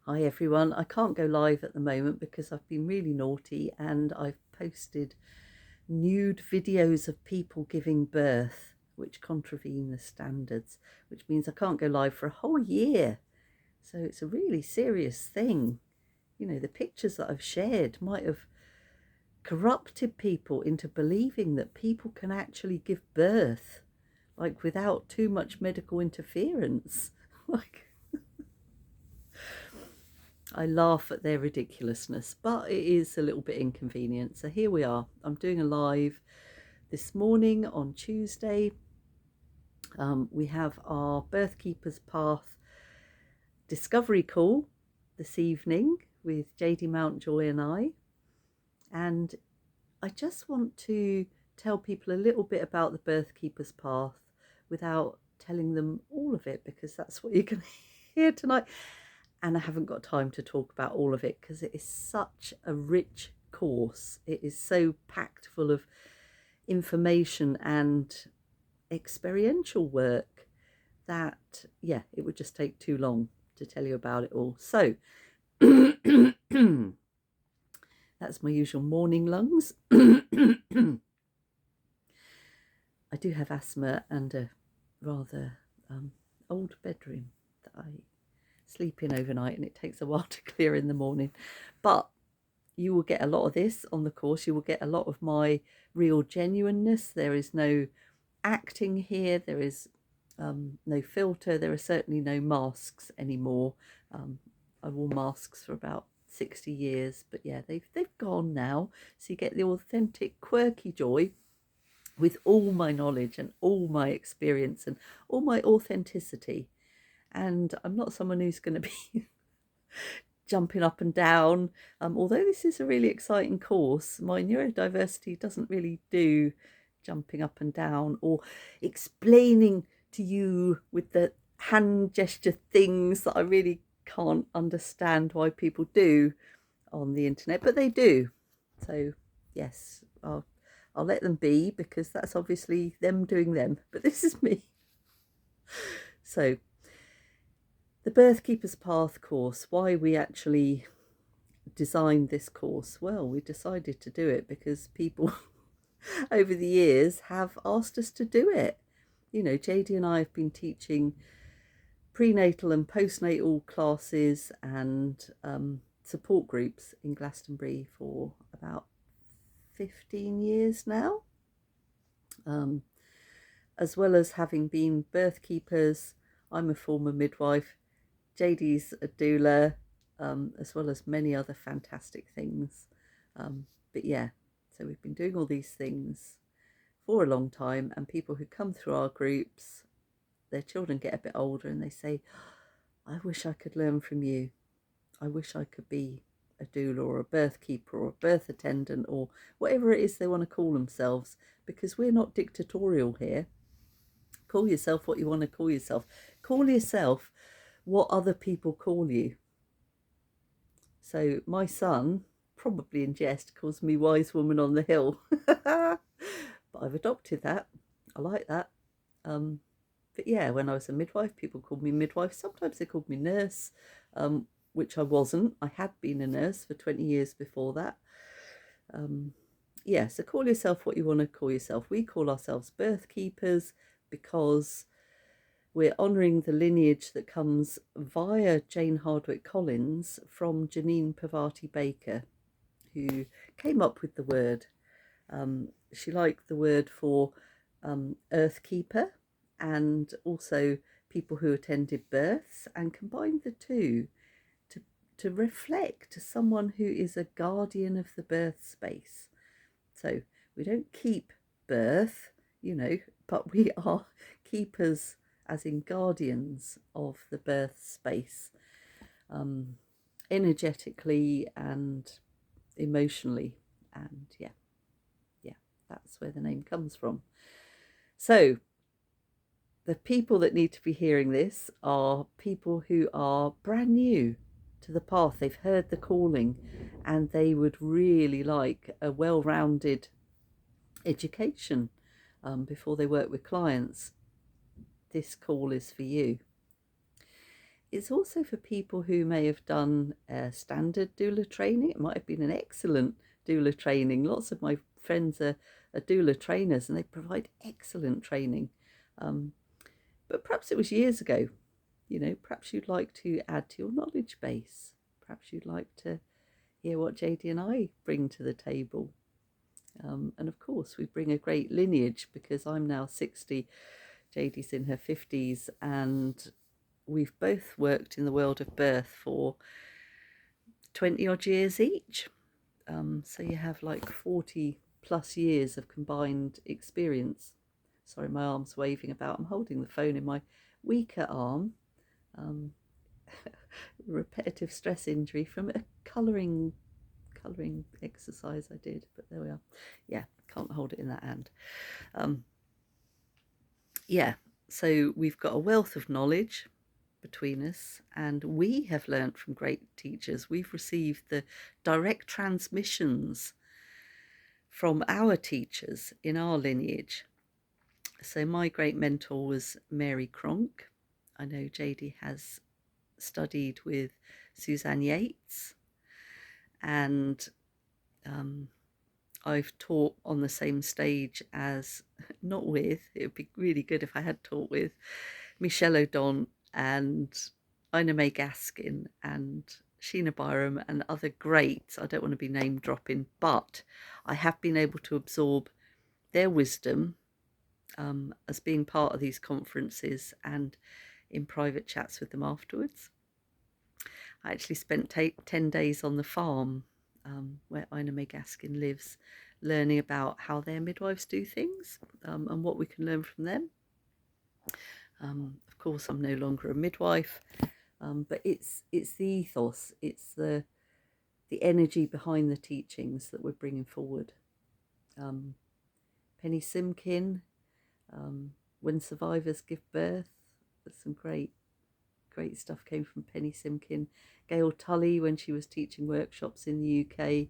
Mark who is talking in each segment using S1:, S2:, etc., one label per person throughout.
S1: Hi everyone, I can't go live at the moment because I've been really naughty and I've posted nude videos of people giving birth which contravene the standards, which means I can't go live for a whole year. So it's a really serious thing. You know, the pictures that I've shared might have corrupted people into believing that people can actually give birth, like without too much medical interference. Like, I laugh at their ridiculousness, but it is a little bit inconvenient. So here we are. I'm doing a live this morning on Tuesday. We have our Birthkeeper's Path discovery call this evening with JD Mountjoy and I. And I just want to tell people a little bit about the Birthkeeper's Path without telling them all of it, because that's what you're going to hear tonight. And I haven't got time to talk about all of it because it is such a rich course. It is so packed full of information and experiential work that, yeah, it would just take too long to tell you about it all. So that's my usual morning lungs. I do have asthma and a rather old bedroom that I sleep in overnight, and it takes a while to clear in the morning. But you will get a lot of this on the course. You will get a lot of my real genuineness. There is no acting here. There is no filter. There are certainly no masks anymore. I wore masks for about 60 years, but yeah, they've gone now. So you get the authentic, quirky Joy with all my knowledge and all my experience and all my authenticity. And I'm not someone who's going to be jumping up and down. Although this is a really exciting course, my neurodiversity doesn't really do jumping up and down or explaining to you with the hand gesture things that I really can't understand why people do on the internet, but they do. So yes, I'll let them be, because that's obviously them doing them, but this is me. So the Birthkeeper's Path course, why we actually designed this course? Well, we decided to do it because people over the years have asked us to do it. You know, JD and I have been teaching prenatal and postnatal classes and support groups in Glastonbury for about 15 years now, as well as having been birth keepers. I'm a former midwife. JD's a doula, as well as many other fantastic things. But yeah, so we've been doing all these things for a long time, and people who come through our groups, their children get a bit older and they say, I wish I could learn from you. I wish I could be a doula or a birth keeper or a birth attendant or whatever it is they want to call themselves, because we're not dictatorial here. Call yourself what you want to call yourself. Call yourself what other people call you. So my son, probably in jest, calls me wise woman on the hill. But I've adopted that. I like that. But yeah, when I was a midwife, people called me midwife. Sometimes they called me nurse, which I wasn't. I had been a nurse for 20 years before that. Yeah, so call yourself what you want to call yourself. We call ourselves birth keepers because we're honouring the lineage that comes via Jane Hardwicke Collins from Janine Pavati Baker, who came up with the word. She liked the word for earth keeper and also people who attended births, and combined the two to reflect to someone who is a guardian of the birth space. So we don't keep birth, you know, but we are keepers, as in guardians of the birth space, energetically and emotionally. And yeah, that's where the name comes from. So the people that need to be hearing this are people who are brand new to the path. They've heard the calling and they would really like a well-rounded education before they work with clients. This call is for you. It's also for people who may have done standard doula training. It might have been an excellent doula training. Lots of my friends are doula trainers and they provide excellent training. But perhaps it was years ago. Perhaps you'd like to add to your knowledge base. Perhaps you'd like to hear what JD and I bring to the table. And of course, we bring a great lineage because I'm now 60, JD's in her 50s, and we've both worked in the world of birth for 20 odd years each. So you have like 40 plus years of combined experience. Sorry, my arm's waving about. I'm holding the phone in my weaker arm. Repetitive stress injury from a colouring exercise I did, but there we are. Yeah, can't hold it in that hand. Yeah, so we've got a wealth of knowledge between us, and we have learnt from great teachers. We've received the direct transmissions from our teachers in our lineage. So my great mentor was Mary Cronk. I know JD has studied with Suzanne Yates, and I've taught on the same stage as, not with, it would be really good if I had taught with Michelle O'Donnell and Ina May Gaskin and Sheena Byram and other greats. I don't want to be name dropping, but I have been able to absorb their wisdom as being part of these conferences and in private chats with them afterwards. I actually spent 10 days on the farm where Ina May Gaskin lives, learning about how their midwives do things and what we can learn from them. Of course, I'm no longer a midwife, but it's the ethos, it's the energy behind the teachings that we're bringing forward. Penny Simkin, When Survivors Give Birth, there's some great stuff came from Penny Simkin. Gail Tully, when she was teaching workshops in the UK,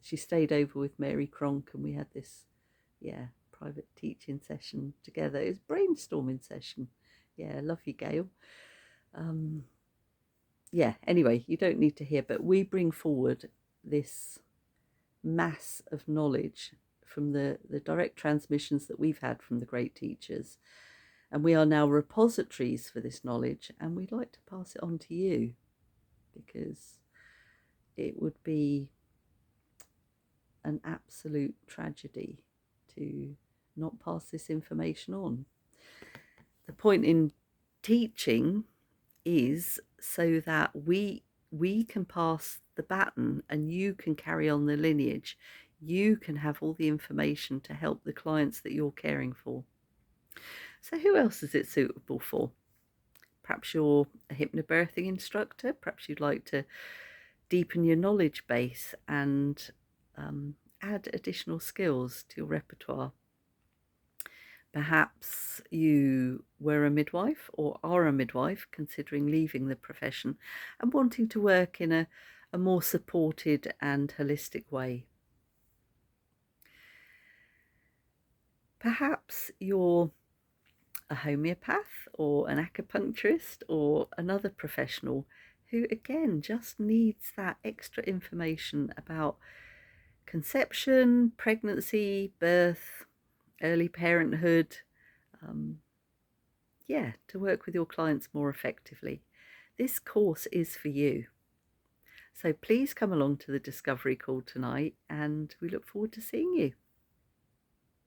S1: she stayed over with Mary Cronk and we had this private teaching session together. It was a brainstorming session. Love you, Gail. Anyway, you don't need to hear, but we bring forward this mass of knowledge from the direct transmissions that we've had from the great teachers. And we are now repositories for this knowledge, and we'd like to pass it on to you because it would be an absolute tragedy to not pass this information on. The point in teaching is so that we can pass the baton and you can carry on the lineage. You can have all the information to help the clients that you're caring for. So who else is it suitable for? Perhaps you're a hypnobirthing instructor. Perhaps you'd like to deepen your knowledge base and add additional skills to your repertoire. Perhaps you were a midwife or are a midwife considering leaving the profession and wanting to work in a more supported and holistic way. Perhaps you're a homeopath or an acupuncturist or another professional who again just needs that extra information about conception, pregnancy, birth, early parenthood, to work with your clients more effectively. This course is for you. So please come along to the discovery call tonight and we look forward to seeing you.